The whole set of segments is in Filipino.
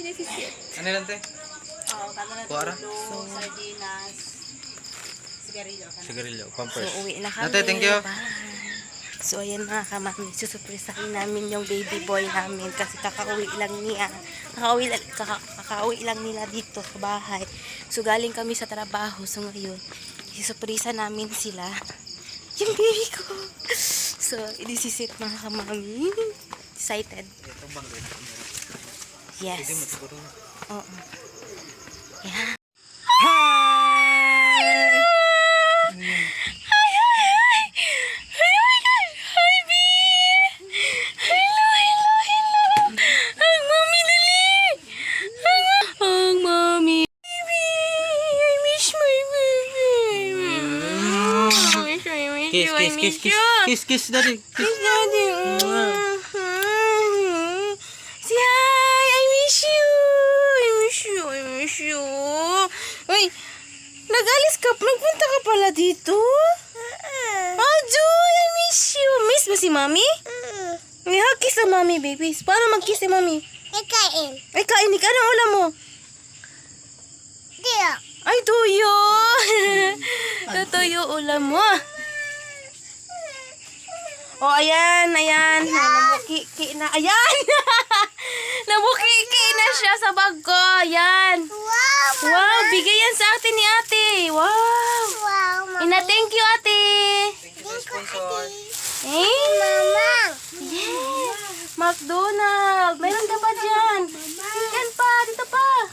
deficit. Ano lang, te? Oo, kano na Kuwara? tulog, sardinas, sigarilyo. Sigarilyo, pampers. So, uwi na kami. Ate, thank you. Bye. So, ayan mga kamami. Susurpresahin namin yung baby boy namin kasi kakauwi lang niya. Kakauwi lang nila dito sa bahay. So, galing kami sa trabaho. So, ngayon, isusurpresa namin sila. Yung baby ko. So, idisisit mga kamami. Excited. Yes. Oo. Yeah. Kiss, daddy. Kiss daddy. Say hi. I miss you. I miss you. Uy, nag-alis ka. Nagpunta ka pala dito? Oh, Joy, I miss you. Miss ba si mami? May hug-kiss sa mami, babies. Paano mag-kiss si mami? Ikain. Ay, kain ka. Anong ulam mo? Diyo. Ay, tuyo. Tuyo ulam mo. Oh, ayan. Nabuki na. Ayan! Nabuki na siya sa bag ko. Ayan. Wow, bigay yan sa atin ni ate. Wow. Wow, mama. Thank you, ate. Thank you, ate. Eh? Mama. Yes. McDonald's. Meron ka pa dyan. Yan pa. Dito pa.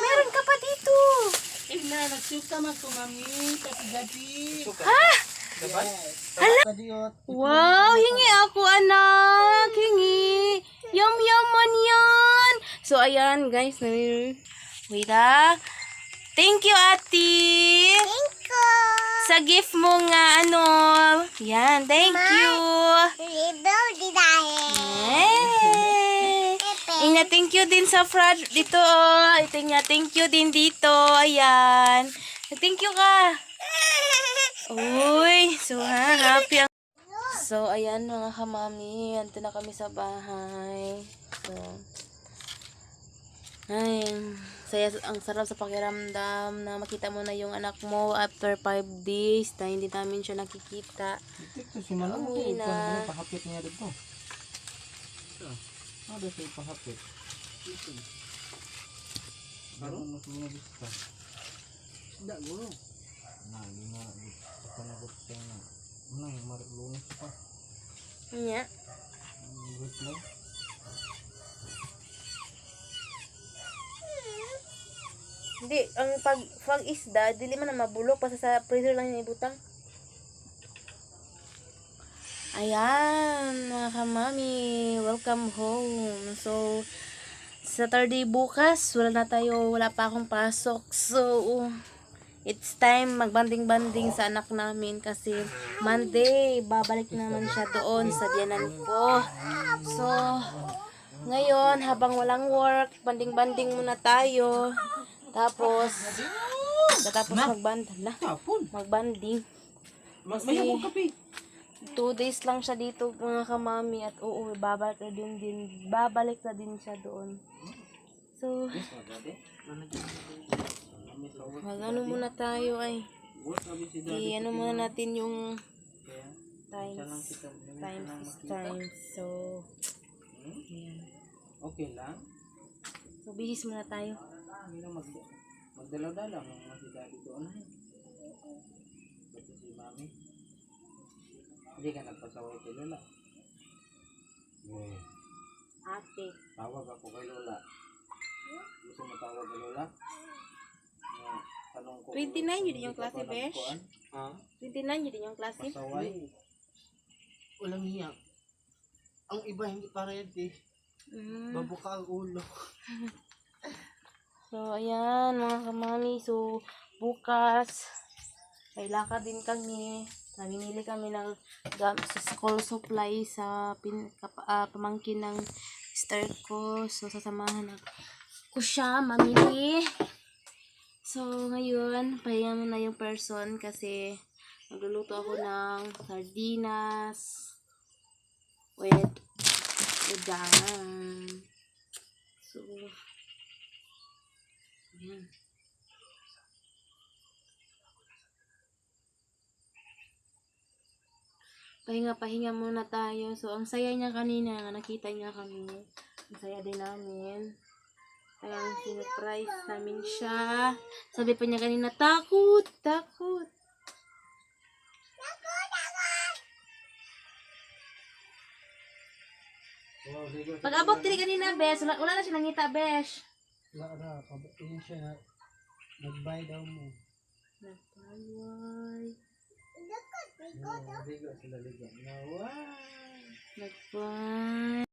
Meron ka pa dito. Nagsuka man ko, mami. Kasi gabi. Ha? Wow, hingi ako, anak. Hingi. Yum man yan. So, ayan, guys. Wait, ha. Thank you, ate. Thank you. Sa gift mo nga, ano. Yan, thank you. Riddle di dahil. Yay. Ina, thank you din sa front dito. Oh. Ito nga, thank you din dito. Ayan. Thank you ka. Uy, so happy. So, ayan mga kamami. Ando na kami sa bahay. So, ay, ang sarap sa pakiramdam na makita mo na yung anak mo after 5 days na hindi namin siya nakikita. Ito si Manang. Uwi na. Pahapit niya dito. Ada siya pahapit. Baru mas mga gusto. Tidak guru. Nah, lima panakot siya na. Nang marulunis pa. Nya. Good lang. Hindi, ang pag isda, dili man na mabulok pa sa freezer lang yung ibutang. Ayan, mga kamami, welcome home. So, Saturday bukas, wala pa akong pasok. So, it's time magbanding-banding sa anak namin kasi Monday, babalik naman siya doon sa biyanan ko. So, ngayon, habang walang work, banding-banding muna tayo. Tapos magbanding. Kasi 2 days lang siya dito mga kamami at babalik na din siya doon. So, magano muna tayo ay ano muna natin yung times. So, ayan. Okay lang. So, bihis muna tayo. Magdalaw-dalaw ang mga si daddy doon ay. Ba't si mami? Hindi ka nagpasaway kay Lola. Ate. Tawag ako kay Lola. Gusto mo tawag kay Lola? Tanong ko. 29 yun yung klase, besh? Ha? 29 yun yung klase? Pasaway. Walang hiyak. Ang iba hindi para yan eh. Babuka ang ulo. So, ayan mga kamami. So, bukas, may lakad din kami. Namimili kami ng school supply sa pamangkin ng sister ko. So, sasamahan ko siya mamili. So, ngayon, pahinga muna yung person kasi magluluto ako ng sardinas with udang. So, Ayan. Pahinga muna tayo. So, ang saya niya kanina, nakita niya kami. Ang saya din namin. Kaya sinurprise namin siya. Sabi pa niya kanina, takot, takot. Wow, ligo. Pag abot dili kanina, Besh. Wala na siya nangita, Besh. Wala na, pabatiin siya. Nag-buy daw mo. Nagpalway. Ligo sila ligo. Wow! Nagpalway.